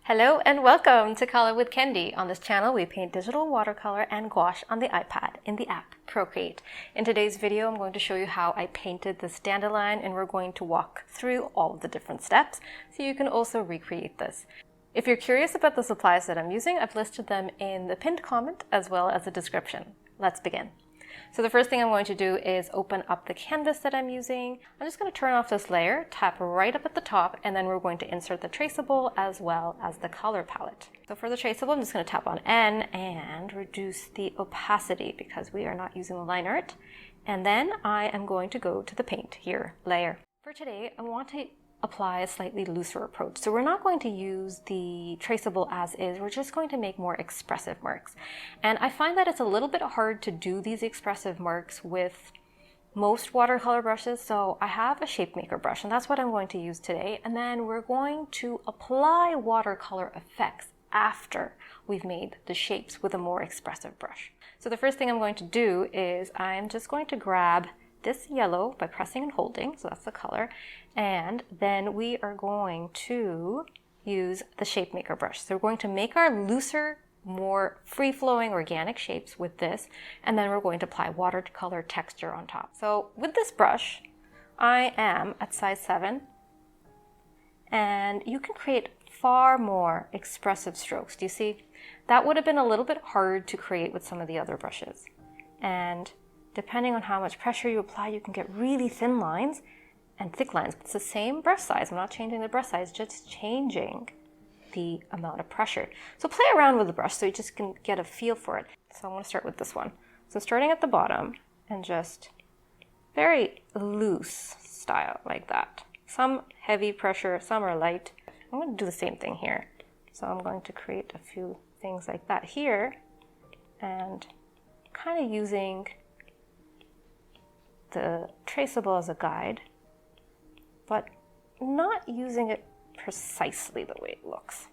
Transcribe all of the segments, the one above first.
Hello and welcome to Color with Kendi. On this channel, we paint digital watercolor and gouache on the iPad in the app Procreate. In today's video, I'm going to show you how I painted this dandelion, and we're going to walk through all of the different steps so you can also recreate this. If you're curious about the supplies that I'm using, I've listed them in the pinned comment as well as the description. Let's begin. So the first thing I'm going to do is open up the canvas that I'm using. I'm just going to turn off this layer, tap right up at the top, and then we're going to insert the traceable as well as the color palette. So for the traceable, I'm just going to tap on N and reduce the opacity because we are not using the line art. And then I am going to go to the paint here, layer. For today, I want to apply a slightly looser approach. So we're not going to use the traceable as is, we're just going to make more expressive marks. And I find that it's a little bit hard to do these expressive marks with most watercolor brushes, so I have a shape maker brush and that's what I'm going to use today. And then we're going to apply watercolor effects after we've made the shapes with a more expressive brush. So the first thing I'm going to do is I'm just going to grab this yellow by pressing and holding, so that's the color, and then we are going to use the shape maker brush. So we're going to make our looser, more free-flowing organic shapes with this, and then we're going to apply watercolor texture on top. So with this brush, I am at size 7, and you can create far more expressive strokes. Do you see? That would have been a little bit hard to create with some of the other brushes. And depending on how much pressure you apply, you can get really thin lines and thick lines. It's the same brush size. I'm not changing the brush size, just changing the amount of pressure. So play around with the brush so you just can get a feel for it. So I'm going to start with this one. So starting at the bottom and just very loose style like that. Some heavy pressure, some are light. I'm going to do the same thing here. So I'm going to create a few things like that here and kind of using the traceable as a guide, but not using it precisely the way it looks.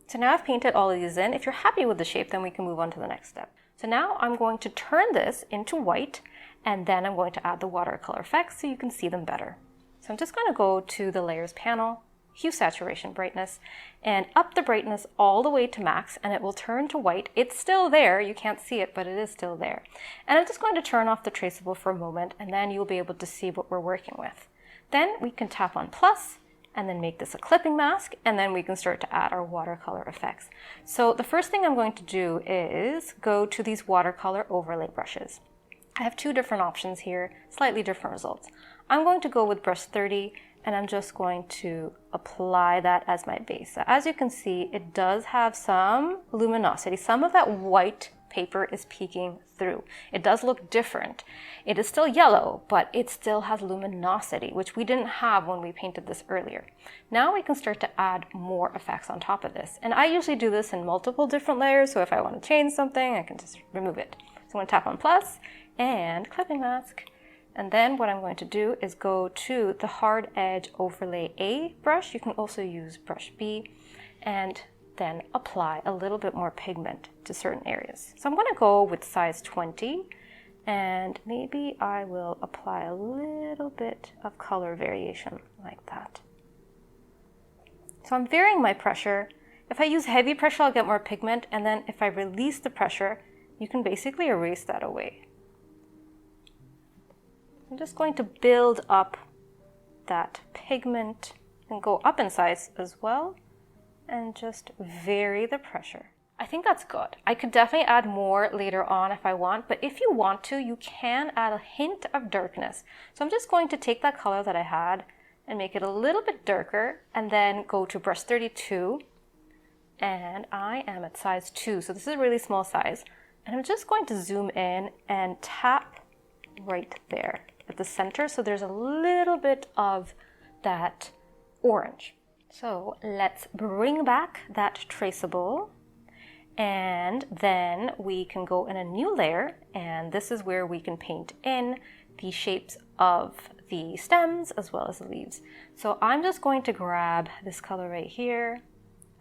So now I've painted all of these in. If you're happy with the shape, then we can move on to the next step. So now I'm going to turn this into white, and then I'm going to add the watercolor effects so you can see them better. So I'm just going to go to the layers panel, hue, saturation, brightness, and up the brightness all the way to max, and it will turn to white. It's still there, you can't see it, but it is still there. And I'm just going to turn off the traceable for a moment, and then you'll be able to see what we're working with. Then we can tap on plus, and then make this a clipping mask, and then we can start to add our watercolor effects. So the first thing I'm going to do is go to these watercolor overlay brushes. I have two different options here, slightly different results. I'm going to go with brush 30, and I'm just going to apply that as my base. So as you can see, it does have some luminosity. Some of that white paper is peeking through. It does look different. It is still yellow, but it still has luminosity, which we didn't have when we painted this earlier. Now we can start to add more effects on top of this. And I usually do this in multiple different layers, so if I want to change something, I can just remove it. So I'm going to tap on plus and clipping mask. And then what I'm going to do is go to the hard edge overlay A brush. You can also use brush B, and then apply a little bit more pigment to certain areas. So I'm going to go with size 20, and maybe I will apply a little bit of color variation like that. So I'm varying my pressure. If I use heavy pressure, I'll get more pigment, and then if I release the pressure, you can basically erase that away. I'm just going to build up that pigment and go up in size as well and just vary the pressure. I think that's good. I could definitely add more later on if I want, but if you want to, you can add a hint of darkness. So I'm just going to take that color that I had and make it a little bit darker, and then go to brush 32, and I am at size 2, so this is a really small size. And I'm just going to zoom in and tap right there at the center, so there's a little bit of that orange. So let's bring back that traceable, and then we can go in a new layer, and this is where we can paint in the shapes of the stems as well as the leaves. So I'm just going to grab this color right here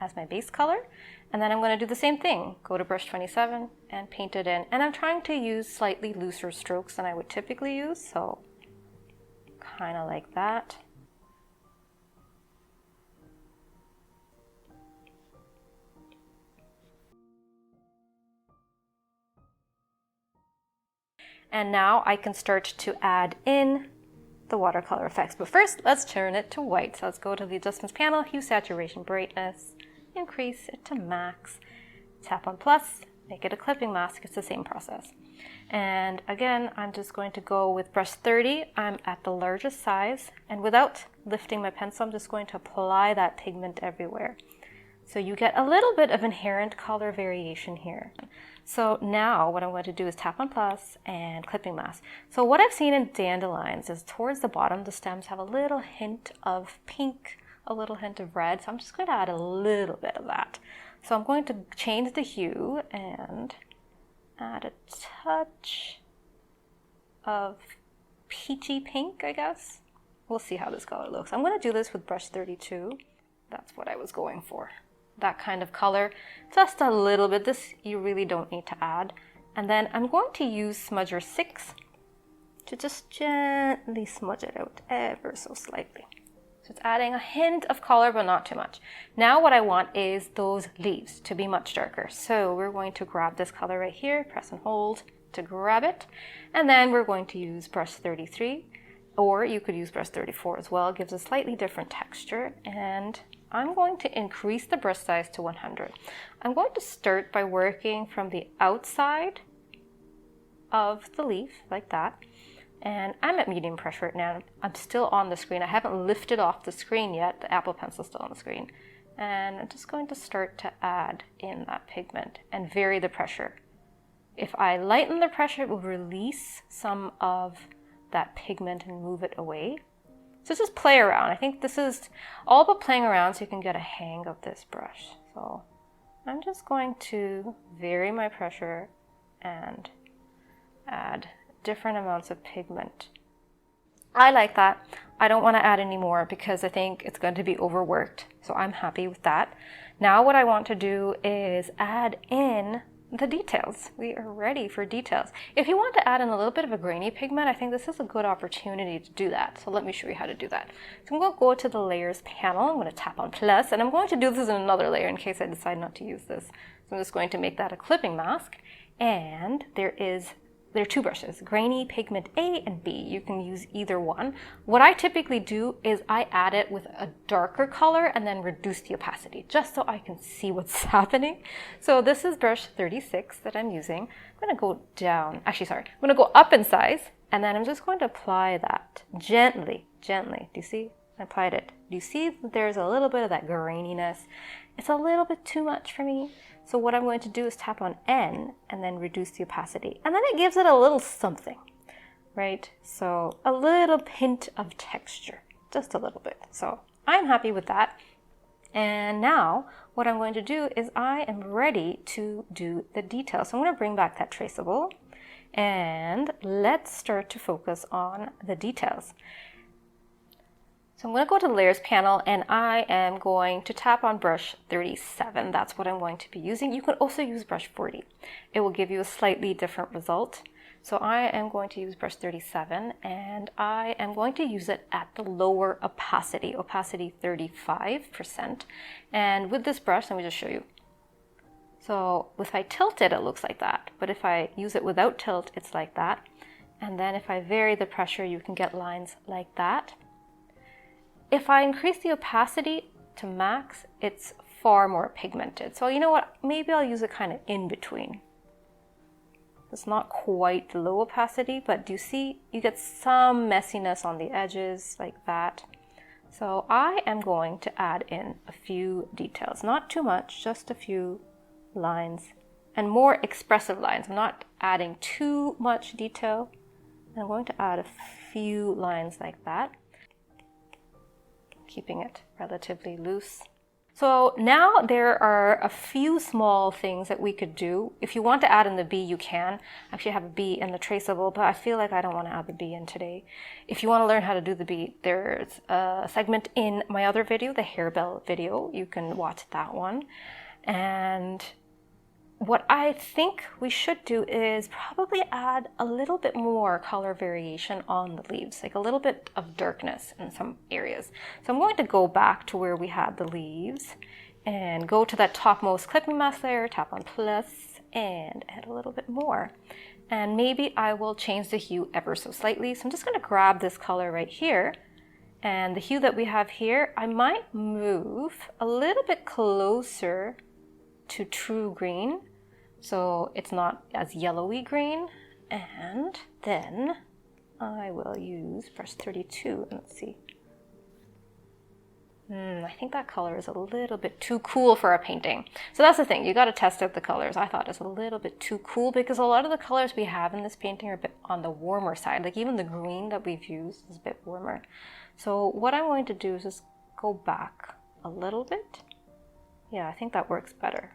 as my base color, and then I'm going to do the same thing. Go to brush 27 and paint it in, and I'm trying to use slightly looser strokes than I would typically use, so kind of like that. And now I can start to add in the watercolor effects. But first, let's turn it to white. So let's go to the adjustments panel, hue, saturation, brightness, increase it to max, tap on plus, make it a clipping mask. It's the same process. And again, I'm just going to go with brush 30. I'm at the largest size, and without lifting my pencil, I'm just going to apply that pigment everywhere. So you get a little bit of inherent color variation here. So now what I'm going to do is tap on plus and clipping mask. So what I've seen in Dandelions is towards the bottom, the stems have a little hint of pink, a little hint of red. So I'm just going to add a little bit of that. So I'm going to change the hue and add a touch of peachy pink, I guess. We'll see how this color looks. I'm going to do this with brush 32. That's what I was going for. That kind of color, just a little bit. This you really don't need to add. And then I'm going to use Smudger 6 to just gently smudge it out ever so slightly. So it's adding a hint of color, but not too much. Now what I want is those leaves to be much darker. So we're going to grab this color right here, press and hold to grab it. And then we're going to use brush 33, or you could use brush 34 as well. It gives a slightly different texture. And I'm going to increase the brush size to 100. I'm going to start by working from the outside of the leaf, like that. And I'm at medium pressure now. I'm still on the screen. I haven't lifted off the screen yet. The Apple Pencil's still on the screen. And I'm just going to start to add in that pigment and vary the pressure. If I lighten the pressure, it will release some of that pigment and move it away. So just play around. I think this is all about playing around so you can get a hang of this brush. So I'm just going to vary my pressure and add different amounts of pigment. I like that. I don't want to add any more because I think it's going to be overworked. So I'm happy with that. Now what I want to do is add in the details. We are ready for details. If you want to add in a little bit of a grainy pigment, I think this is a good opportunity to do that. So let me show you how to do that. So I'm going to go to the layers panel. I'm going to tap on plus, and I'm going to do this in another layer in case I decide not to use this. So I'm just going to make that a clipping mask. And there are two brushes, grainy pigment A and B. You can use either one. What I typically do is I add it with a darker color and then reduce the opacity just so I can see what's happening. So this is brush 36 that I'm using. I'm going to go down, I'm going to go up in size, and then I'm just going to apply that gently. Do you see? I applied it. Do you see that there's a little bit of that graininess? It's a little bit too much for me. So what I'm going to do is tap on N and then reduce the opacity. And then it gives it a little something, right? So a little hint of texture, just a little bit. So I'm happy with that. And now what I'm going to do is I am ready to do the details. So I'm going to bring back that traceable and let's start to focus on the details. So I'm going to go to the layers panel and I am going to tap on brush 37. That's what I'm going to be using. You can also use brush 40. It will give you a slightly different result. So I am going to use brush 37 and I am going to use it at the lower opacity 35%. And with this brush, let me just show you. So if I tilt it, it looks like that. But if I use it without tilt, it's like that. And then if I vary the pressure, you can get lines like that. If I increase the opacity to max, it's far more pigmented. So you know what, maybe I'll use it kind of in between. It's not quite the low opacity, but do you see, you get some messiness on the edges like that. So I am going to add in a few details, not too much, just a few lines and more expressive lines. I'm not adding too much detail. I'm going to add a few lines like that, keeping it relatively loose. So now there are a few small things that we could do. If you want to add in the B, you can. Actually, I have a B in the traceable, but I feel like I don't want to add the B in today. If you want to learn how to do the B, there's a segment in my other video, the Hairbell video. You can watch that one. And what I think we should do is probably add a little bit more color variation on the leaves, like a little bit of darkness in some areas. So I'm going to go back to where we had the leaves and go to that topmost clipping mask layer, tap on plus, and add a little bit more. And maybe I will change the hue ever so slightly. So I'm just going to grab this color right here. And the hue that we have here, I might move a little bit closer to true green, so it's not as yellowy green. And then I will use brush 32. Let's see. I think that color is a little bit too cool for a painting. So that's the thing, you got to test out the colors. I thought it's a little bit too cool because a lot of the colors we have in this painting are a bit on the warmer side. Like even the green that we've used is a bit warmer. So what I'm going to do is just go back a little bit. Yeah, I think that works better.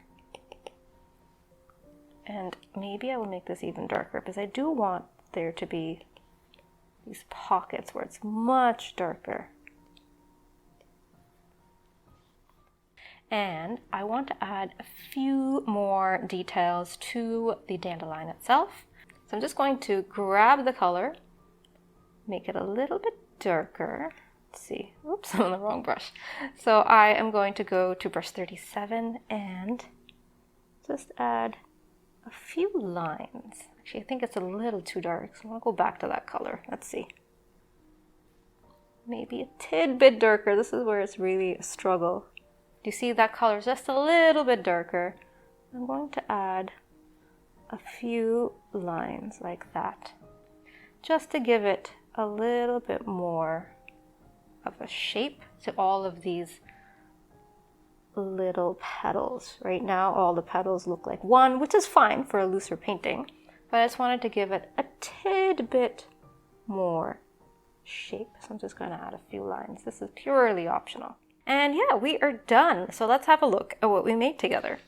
And maybe I will make this even darker because I do want there to be these pockets where it's much darker. And I want to add a few more details to the dandelion itself. So I'm just going to grab the color, make it a little bit darker. Let's see, oops, I'm on the wrong brush. So I am going to go to brush 37 and just add a few lines. Actually, I think it's a little too dark, so I'm gonna go back to that color. Let's see. Maybe a tidbit darker. This is where it's really a struggle. You see that color is just a little bit darker. I'm going to add a few lines like that, just to give it a little bit more of a shape to all of these little petals. Right now, all the petals look like one, which is fine for a looser painting, but I just wanted to give it a tidbit more shape. So I'm just going to add a few lines. This is purely optional. And yeah, we are done. So let's have a look at what we made together.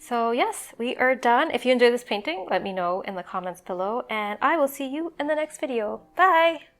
So yes, we are done. If you enjoyed this painting, let me know in the comments below, and I will see you in the next video. Bye!